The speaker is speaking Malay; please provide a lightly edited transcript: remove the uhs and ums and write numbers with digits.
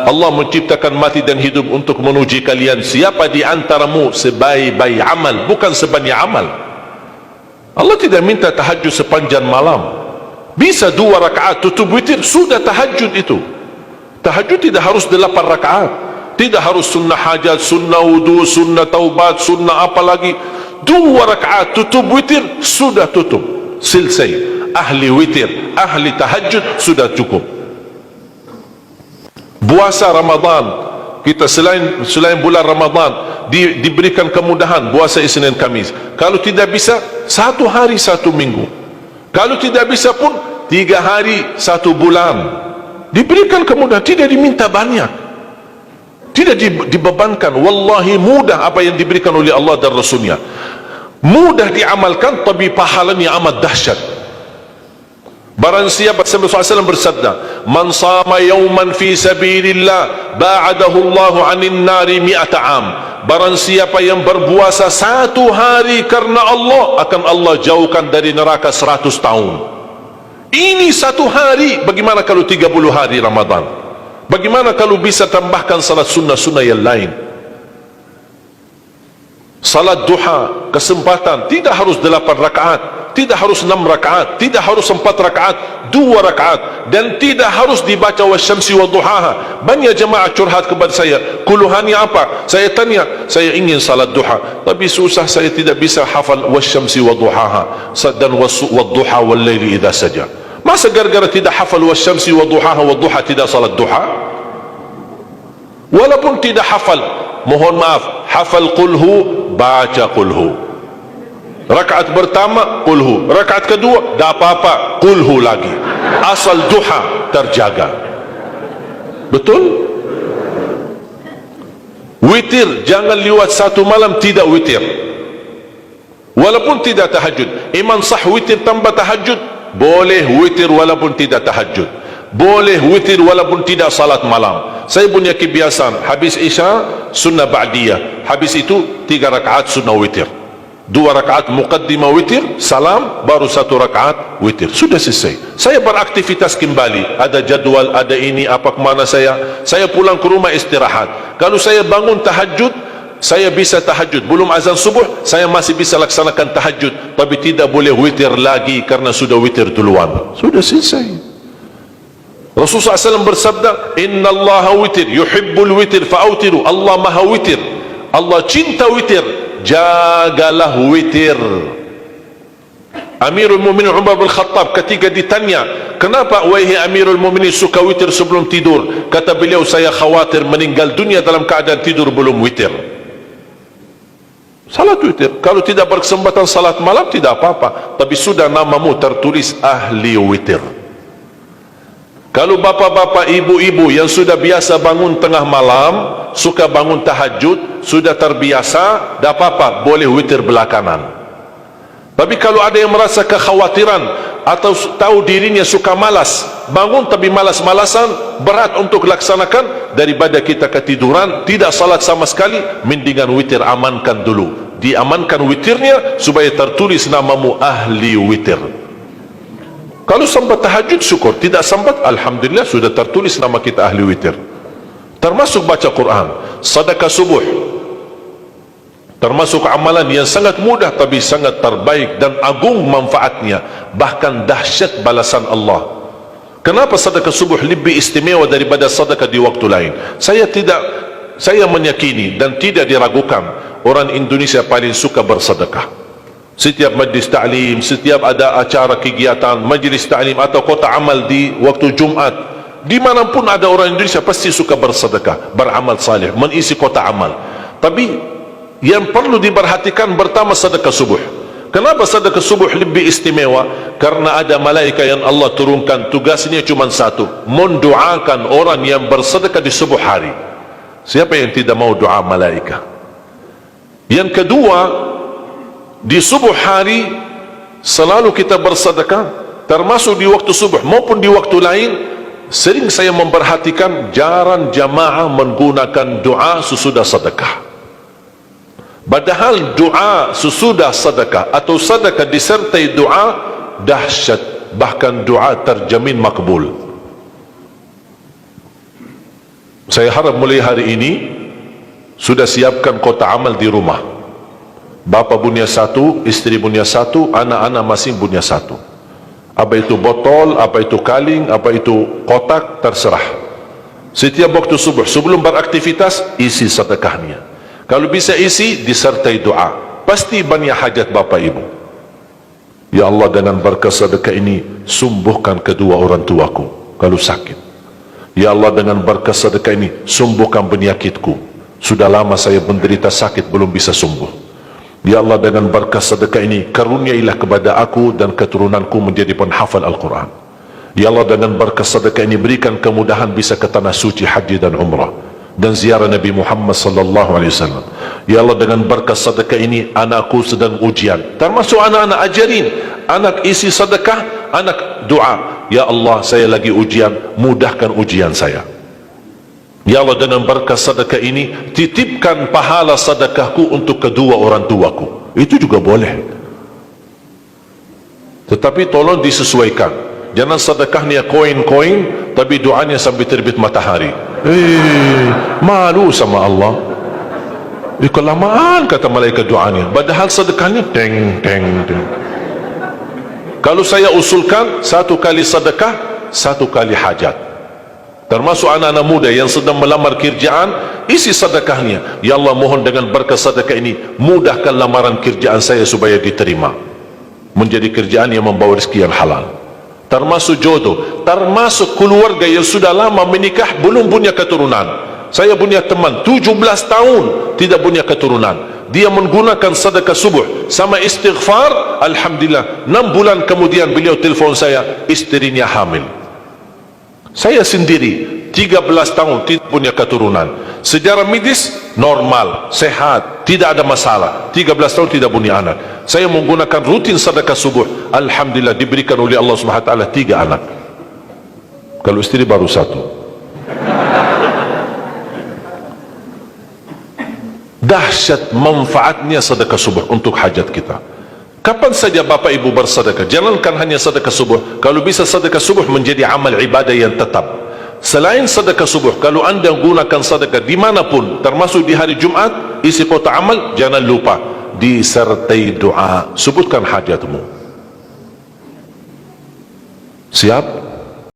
Allah menciptakan mati dan hidup untuk menguji kalian siapa di antaramu sebaik-baik amal, bukan sebanyak amal. Allah tidak minta tahajud sepanjang malam. Bisa 2 rakaat tutup witir, sudah tahajud itu. Tahajud tidak harus 8 rakaat, tidak harus sunnah hajat, sunnah wudu, sunnah taubat, sunnah apa lagi. 2 rakaat tutup witir, sudah tutup, selesai. Ahli witir, ahli tahajud, sudah cukup. Puasa Ramadan, kita selain bulan Ramadan diberikan kemudahan puasa Isnin Kamis. Kalau tidak bisa 1 hari 1 minggu, kalau tidak bisa pun 3 hari 1 bulan. Diberikan kemudahan, tidak diminta banyak, tidak dibebankan. Wallahi mudah apa yang diberikan oleh Allah dan Rasulnya, mudah diamalkan, tapi pahalanya amat dahsyat. Barang siapa, Rasulullah SAW bersabda, man sama yawman fi sabilillah ba'adahu Allahu 'anil nari 100 am. Barang siapa yang berpuasa 1 hari karena Allah, akan Allah jauhkan dari neraka 100 tahun. Ini 1 hari. Bagaimana kalau 30 hari Ramadan? Bagaimana kalau bisa tambahkan salat sunnah-sunnah yang lain? Salat duha, kesempatan, tidak harus 8 rakaat, tidak harus 6 rakaat, tidak harus 4 rakaat, 2 rakaat, dan tidak harus dibaca wasyamsi wa duhaha. Banyak jemaah curhat kepada saya, keluhannya apa? Saya tanya, saya ingin salat duha, tapi susah, saya tidak bisa hafal wasyamsi wa duhaha dan wadduha wal laili idza saja. Masa gara-gara tidak hafal wasyamsi wa duhaha wa duha tidak salat duha? Walaupun tidak hafal, mohon maaf, hafal qulhu, baca qulhu. Rakaat pertama qulhu, rakaat kedua tak apa-apa, qulhu lagi. Asal duha terjaga. Betul? Witir jangan lewat 1 malam tidak witir, walaupun tidak tahajud. Iman sah witir tambah tahajud, boleh witir walaupun tidak tahajud, boleh witir walaupun tidak salat malam. Saya punya kebiasaan, habis isya sunnah ba'diyah, habis itu 3 rakaat sunnah witir, 2 rakaat muqaddimah witir, salam, baru 1 rakaat witir, sudah selesai. Saya beraktivitas kembali, ada jadwal, ada ini, apa kemana saya pulang ke rumah istirahat. Kalau saya bangun tahajud, saya bisa tahajud, belum azan subuh saya masih bisa laksanakan tahajud, tapi tidak boleh witir lagi karena sudah witir duluan, sudah selesai. Rasulullah SAW bersabda, Inna Allah witir, yuhibbul witir fa'autiru. Allah maha witir, Allah cinta witir, jagalah witir. Amirul Mu'minin Umar bin Khattab ketika ditanya, kenapa wahai Amirul Mu'minin suka witir sebelum tidur? Kata beliau, saya khawatir meninggal dunia dalam keadaan tidur belum witir. Salat witir, kalau tidak berkesempatan salat malam tidak apa-apa, tapi sudah namamu tertulis ahli witir. Kalau bapak-bapak, ibu-ibu yang sudah biasa bangun tengah malam, suka bangun tahajud, sudah terbiasa, tak apa-apa, boleh witir belakangan. Tapi kalau ada yang merasa kekhawatiran atau tahu dirinya suka malas, bangun tapi malas-malasan, berat untuk laksanakan, daripada kita ketiduran tidak salat sama sekali, mendingan witir amankan dulu, diamankan witirnya supaya tertulis namamu ahli witir. Kalau sempat tahajud syukur, tidak sempat alhamdulillah sudah tertulis nama kita ahli witir. Termasuk baca Quran, sedekah subuh, termasuk amalan yang sangat mudah tapi sangat terbaik dan agung manfaatnya, bahkan dahsyat balasan Allah. Kenapa sedekah subuh lebih istimewa daripada sedekah di waktu lain? Saya meyakini dan tidak diragukan, orang Indonesia paling suka bersedekah. Setiap majlis ta'lim, setiap ada acara kegiatan majlis ta'lim atau kota amal di waktu Jumat, dimanapun ada orang Indonesia pasti suka bersedekah, beramal saleh, mengisi kota amal. Tapi yang perlu diperhatikan pertama sedekah subuh. Kenapa sedekah subuh lebih istimewa? Karena ada malaikat yang Allah turunkan, tugasnya cuma satu, mendoakan orang yang bersedekah di subuh hari. Siapa yang tidak mau doa malaikat? Yang kedua, di subuh hari selalu kita bersedekah, termasuk di waktu subuh maupun di waktu lain. Sering saya memperhatikan jarang jamaah menggunakan doa sesudah sedekah. Padahal doa sesudah sedekah atau sedekah disertai doa dahsyat, bahkan doa terjamin makbul. Saya harap mulai hari ini sudah siapkan kotak amal di rumah. Bapa punya satu, istri punya satu, anak-anak masing punya satu. Apa itu botol, apa itu kaling, apa itu kotak, terserah. Setiap waktu subuh sebelum beraktivitas, isi sedekahnya. Kalau bisa isi disertai doa, pasti banyak hajat bapa ibu. Ya Allah, dengan berkat sedekah ini sembuhkan kedua orang tuaku kalau sakit. Ya Allah, dengan berkat sedekah ini sembuhkan penyakitku, sudah lama saya menderita sakit belum bisa sembuh. Ya Allah, dengan berkat sedekah ini karuniailah kepada aku dan keturunanku menjadi penghafal Al-Quran. Ya Allah, dengan berkat sedekah ini berikan kemudahan bisa ke tanah suci haji dan umrah dan ziarah Nabi Muhammad sallallahu alaihi wasallam. Ya Allah, dengan berkat sedekah ini anakku sedang ujian, termasuk anak-anak ajarin, anak isi sedekah, anak doa, ya Allah saya lagi ujian, mudahkan ujian saya. Ya Allah, dengan berkat sedekah ini titipkan pahala sedekahku untuk kedua orang tuaku. Itu juga boleh, tetapi tolong disesuaikan. Jangan sedekahnya koin-koin tapi doanya sampai terbit matahari. Malu sama Allah. Kelamaan kata malaikat doanya, padahal sedekahnya teng teng teng. Kalau saya usulkan, satu kali sedekah, satu kali hajat. Termasuk anak-anak muda yang sedang melamar kerjaan, isi sedekahnya. Ya Allah, mohon dengan berkat sedekah ini mudahkan lamaran kerjaan saya supaya diterima, menjadi kerjaan yang membawa rezeki yang halal. Termasuk jodoh, termasuk keluarga yang sudah lama menikah belum punya keturunan. Saya punya teman 17 tahun tidak punya keturunan. Dia menggunakan sedekah subuh sama istighfar, alhamdulillah 6 bulan kemudian beliau telefon saya, istrinya hamil. Saya sendiri 13 tahun tidak punya keturunan. Sejarah medis normal, sehat, tidak ada masalah. 13 tahun tidak punya anak. Saya menggunakan rutin sedekah subuh, alhamdulillah diberikan oleh Allah Subhanahu wa taala 3 anak. Kalau istri baru 1. Dahsyat manfaatnya sedekah subuh untuk hajat kita. Kapan saja bapak ibu bersedekah, jangankan hanya sedekah subuh, kalau bisa sedekah subuh menjadi amal ibadah yang tetap. Selain sedekah subuh, kalau anda gunakan sedekah dimanapun, termasuk di hari Jumat, isi kotak amal, jangan lupa disertai doa, sebutkan hajatmu. Siap?